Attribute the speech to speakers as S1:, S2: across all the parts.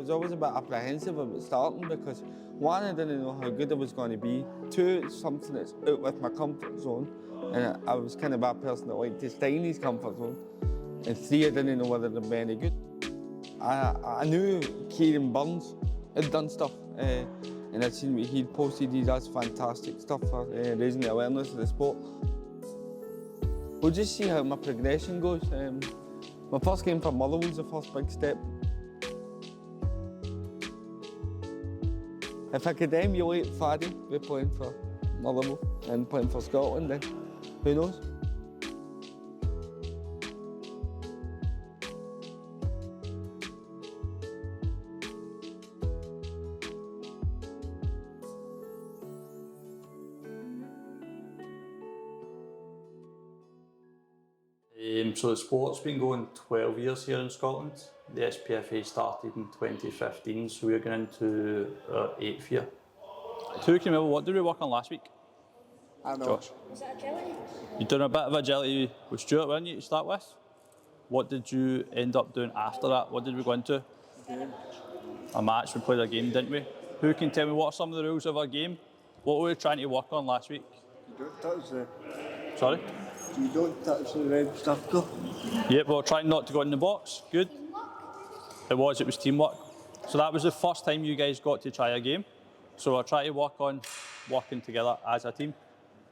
S1: was always a bit apprehensive about starting because one, I didn't know how good I was going to be. Two, it's something that's out with my comfort zone, and I was kind of a person that liked to stay in his comfort zone. And three, I didn't know whether they'd be any good. I knew Kieran Burns had done stuff, and I'd seen what he'd posted. He does fantastic stuff for raising the awareness of the sport. We'll just see how my progression goes. My first game for Motherwell was the first big step. If I could emulate Faddy with playing for Motherwell and playing for Scotland, then who knows?
S2: So the sport's been going 12 years here in Scotland. The SPFA started in 2015, so we're going into our 8th year. So who can remember, what did we work on last week?
S3: I know.
S2: Josh?
S4: Was that agility?
S2: You've done a bit of agility with Stewart, weren't you, to start with? What did you end up doing after that? What did we go into? A match, we played a game, didn't we? Who can tell me what are some of the rules of our game? What were we trying to work on last week?
S3: You don't touch the...
S2: Sorry?
S3: You don't touch the red stuff, go.
S2: Yep, we were trying not to go in the box. Good. It was teamwork. So that was the first time you guys got to try a game. So we're trying to work on working together as a team.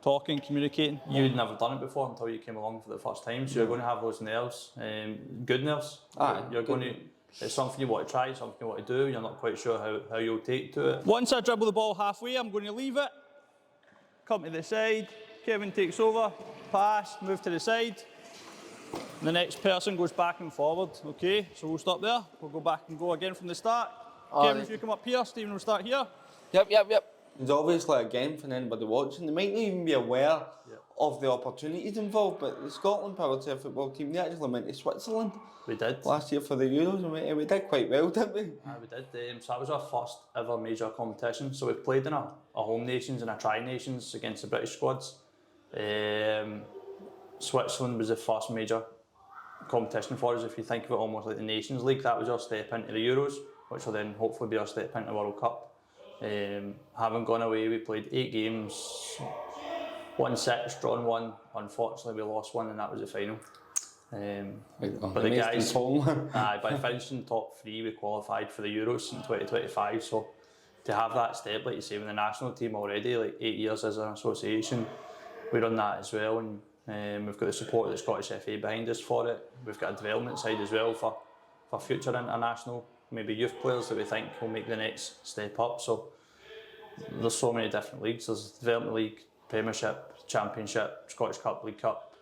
S2: Talking, communicating. You'd never done it before until you came along for the first time, so you're going to have those nerves, good nerves. You're going to, it's something you want to try, something you want to do, you're not quite sure how you'll take to it. Once I dribble the ball halfway, I'm going to leave it, come to the side, Kevin takes over, pass, move to the side. The next person goes back and forward, okay? So we'll stop there, we'll go back and go again from the start. Kevin, if you come up here, Stephen will start here.
S1: Yep. It's obviously a game for anybody watching. They might not even be aware of the opportunities involved, but the Scotland Powerchair football team, they actually went to Switzerland.
S2: We did.
S1: Last year for the Euros, and we did quite well, didn't we?
S2: We did. So that was our first ever major competition. So we played in our home nations and our tri-nations against the British squads. Switzerland was the first major competition for us. If you think of it almost like the Nations League, that was our step into the Euros, which will then hopefully be our step into the World Cup. Having gone away, we played 8 games, won 6, drawn 1. Unfortunately, we lost 1, and that was the final. But the guys, by finishing top 3, we qualified for the Euros in 2025. So to have that step, like you say, with the national team already, like 8 years as an association, we run that as well, and we've got the support of the Scottish FA behind us for it. We've got a development side as well for future international, maybe youth players that we think will make the next step up. So there's so many different leagues. There's Development League, Premiership, Championship, Scottish Cup, League Cup,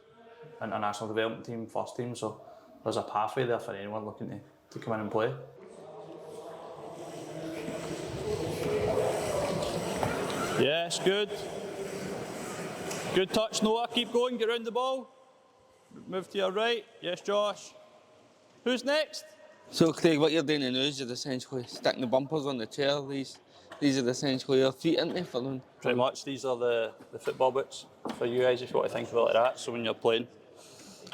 S2: International Development Team, First Team. So there's a pathway there for anyone looking to come in and play. Yes, good. Good touch, Noah. Keep going, get round the ball. Move to your right. Yes, Josh. Who's next?
S1: So Craig, what you're doing now is you're essentially sticking the bumpers on the chair. These are essentially your feet, aren't they? For them?
S2: Pretty much, these are the football boots for you guys if you want to think of it like that. So when you're playing,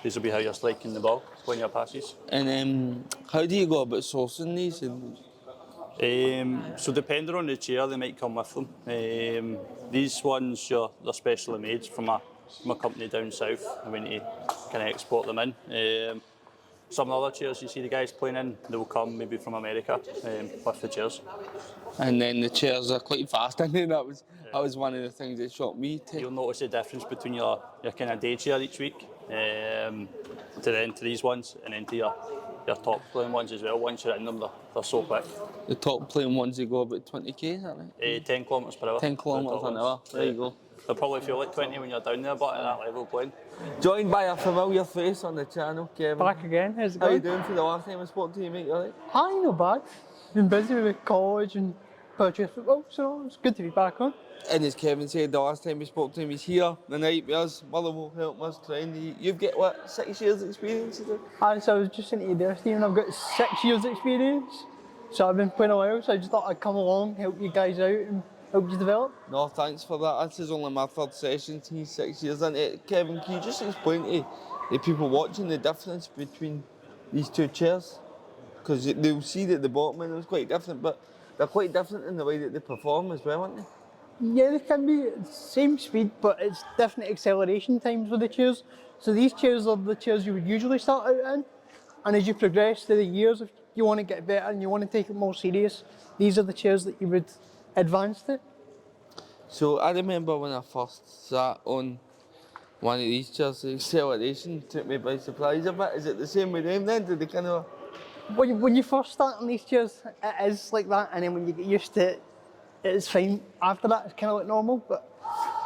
S2: these will be how you're striking the ball, playing your passes.
S1: And how do you go about sourcing these?
S2: So depending on the chair, they might come with them. These ones, they're specially made from a company down south, and we need to kind of export them in. Some of the other chairs you see the guys playing in, they will come maybe from America with the chairs.
S1: And then the chairs are quite fast, and that was one of the things that shocked me too.
S2: You'll notice the difference between your kind of day chair each week to these ones, and then to your top playing ones as well. Once you're in them, they're so quick.
S1: The top playing ones, they go about 20k, is that right?
S2: 10 kilometres per hour.
S1: 10 kilometres an hour, there you go.
S2: They'll probably feel like 20 when you're down there, but at that level playing.
S1: Joined by a familiar face on the channel, Kevin.
S5: Back again, how's it
S1: How
S5: going?
S1: are you doing for the last time I spoke to you, mate? You alright?
S5: Hi, not bad. Been busy with college and Powerchair football, so it's good to be back on.
S1: And as Kevin said, the last time we spoke to him, he's here the night with us. Motherwell helping us train. You've got what, 6 years experience? Is it?
S5: So I was just saying to you there, Stephen, I've got 6 years experience. So I've been playing a while, so I just thought I'd come along, help you guys out and help you develop.
S1: No, thanks for that. This is only my 3rd session, he's 6 years into it. Kevin, can you just explain to the people watching the difference between these two chairs? Because they'll see that the bottom end was quite different, but they're quite different in the way that they perform as well, aren't they?
S5: Yeah, they can be same speed, but it's different acceleration times with the chairs. So these chairs are the chairs you would usually start out in, and as you progress through the years, if you want to get better and you want to take it more serious, these are the chairs that you would advance to.
S1: So I remember when I first sat on one of these chairs, the acceleration took me by surprise a bit. Is it the same with them then? Did they kind of...
S5: When you first start on these chairs, it is like that, and then when you get used to it, it's fine. After that, it's kind of like normal, but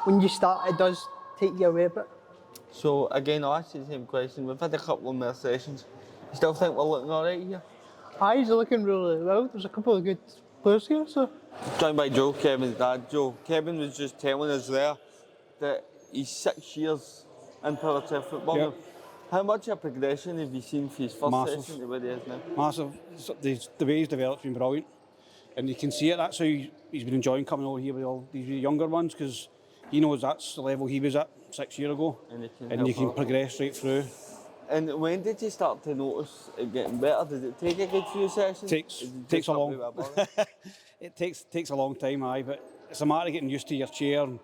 S5: when you start, it does take you away a bit.
S1: So again, I'll ask you the same question. We've had a couple of more sessions. You still think we're looking all right here?
S5: Eyes are looking really well. There's a couple of good players here, so.
S1: Joined by Joe, Kevin's dad. Joe, Kevin was just telling us there that he's 6 years in Powerchair football.
S4: Yep.
S1: How much of progression have you seen for his first
S4: Massive.
S1: session to where he is now?
S4: Massive. The way he's developed has been brilliant. And you can see it, that's how he's been enjoying coming over here with all these younger ones, because he knows that's the level he was at 6 years ago. And you can progress right through.
S1: And when did you start to notice it getting better? Did it take a good few sessions?
S4: Takes a long it takes a long time, aye, but it's a matter of getting used to your chair and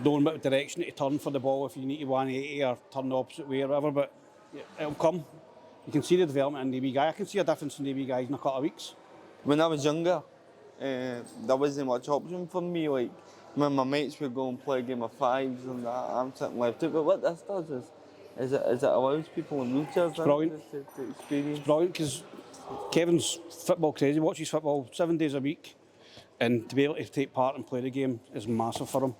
S4: knowing what direction to turn for the ball if you need to 180 or turn the opposite way or whatever, but it'll come. You can see the development in the wee guy. I can see a difference in the wee guys in a couple of weeks.
S1: When I was younger, there wasn't much option for me. Like, when my mates would go and play a game of fives and that, I'm sitting left out. But what this does is it allows people in wheelchairs to experience.
S4: It's brilliant because Kevin's football crazy. He watches football 7 days a week, and to be able to take part and play the game is massive for him.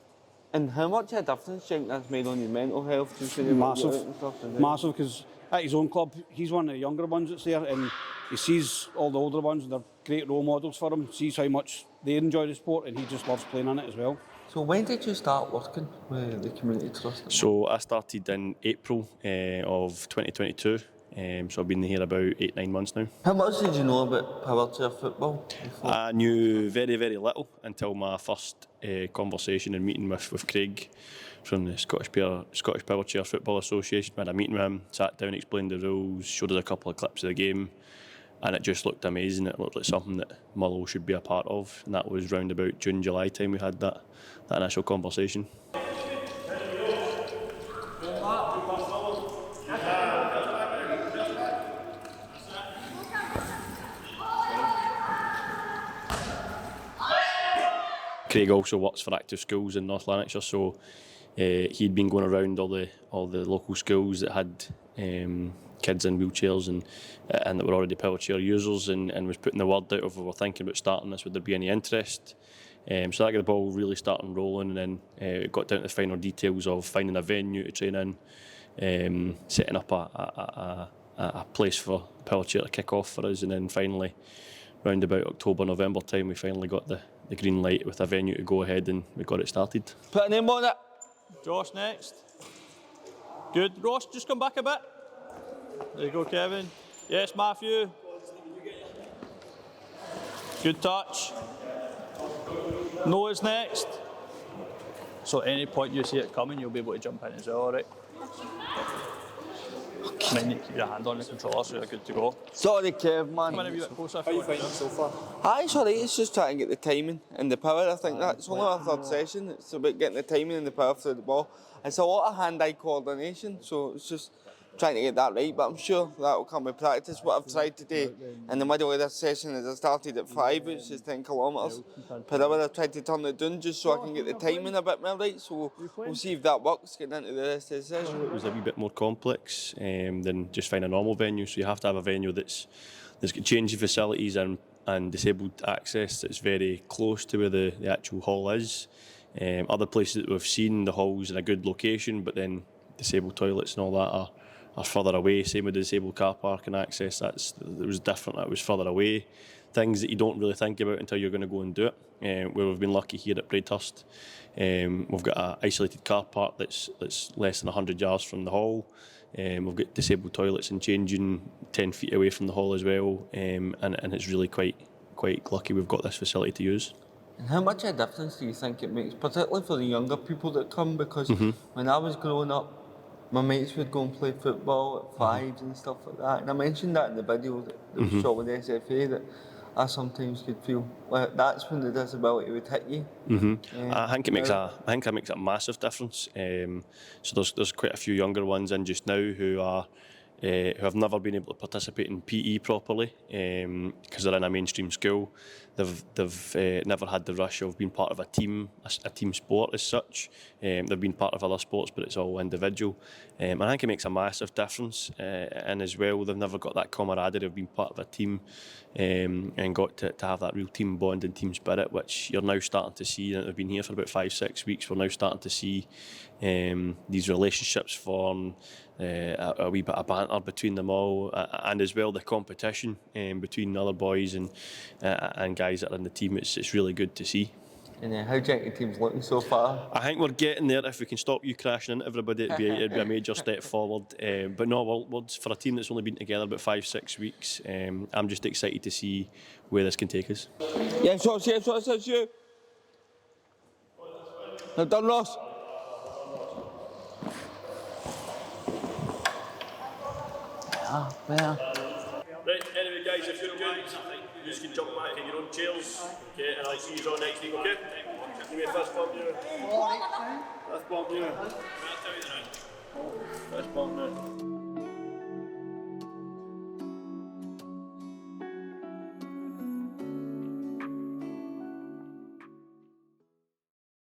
S1: And how much of a difference do you think that's made on your mental health? Just when you're out and stuff,
S4: Massive, because at his own club, he's one of the younger ones that's there, and he sees all the older ones, and they're great role models for him, sees how much they enjoy the sport, and he just loves playing in it as well.
S1: So when did you start working with the community trust?
S6: So I started in April of 2022. So I've been here about 8-9 months now.
S1: How much did you know about Powerchair football before?
S6: I knew very, very little until my first conversation and meeting with Craig from the Scottish Powerchair Football Association. We had a meeting with him, sat down, explained the rules, showed us a couple of clips of the game, and it just looked amazing. It looked like something that Mullow should be a part of, and that was round about June, July time we had that initial conversation. Craig also works for Active Schools in North Lanarkshire, so he'd been going around all the local schools that had kids in wheelchairs and that were already Powerchair users, and was putting the word out of, we were thinking about starting this, would there be any interest? So that got the ball really starting rolling, and then it got down to the final details of finding a venue to train in, setting up a place for Powerchair to kick off for us, and then finally, round about October, November time, we finally got the green light with a venue to go ahead, and we got it started.
S1: Put a name on it.
S2: Josh next. Good. Ross, just come back a bit. There you go, Kevin. Yes, Matthew. Good touch. Noah's next. So at any point you see it coming, you'll be able to jump in as well, all right? You might need to keep your hand on the controller so you're good to go.
S1: Sorry, Kev, man.
S2: Come in a wee bit closer.
S3: How are you finding it so far?
S1: Aye, sorry, it's just trying to get the timing and the power. I think that's only our third session. It's about getting the timing and the power through the ball. It's a lot of hand-eye coordination, so it's just trying to get that right. But I'm sure that'll come with practice. What I've tried today in the middle of this session is I started at 5, which is 10 kilometres per hour. I've tried to turn it down just so I can get the timing a bit more right. So we'll see if that works getting into the rest of the session.
S6: It was a wee bit more complex than just finding a normal venue, so you have to have a venue that's got changing facilities and disabled access that's very close to where the actual hall is. Other places that we've seen, the hall's in a good location, but then disabled toilets and all that are further away. Same with the disabled car park and access. It was different. It was further away. Things that you don't really think about until you're going to go and do it. Where we've been lucky here at Braidhurst, we've got an isolated car park that's less than 100 yards from the hall. We've got disabled toilets and changing 10 feet away from the hall as well, and it's really quite lucky we've got this facility to use.
S1: And how much of a difference do you think it makes, particularly for the younger people that come? Because when I was growing up, my mates would go and play football at fives and stuff like that. And I mentioned that in the video that was shot with SFA, that I sometimes could feel like that's when the disability would hit you.
S6: I think it makes a massive difference. So there's quite a few younger ones in just now who have never been able to participate in PE properly because they're in a mainstream school. They've never had the rush of being part of a team sport as such. They've been part of other sports, but it's all individual. And I think it makes a massive difference. And as well, they've never got that camaraderie of being part of a team and got to have that real team bond and team spirit, which you're now starting to see. And they've been here for about 5-6 weeks. We're now starting to see these relationships form, a wee bit of banter between them all, and as well the competition between other boys and guys that are in the team. It's really good to see.
S1: And how do you think your team's looking so far?
S6: I think we're getting there. If we can stop you crashing into everybody, it'd be a major step forward. But no, for a team that's only been together about 5-6 weeks, I'm just excited to see where this can take us.
S1: Yes, that's you. Now done, Ross.
S6: Right, anyway guys, if you're good, you just can jump back in your own chairs, okay, and I'll see you all next week, okay? Give me a fist bump, you. Fist bump, you. Fist bump, you.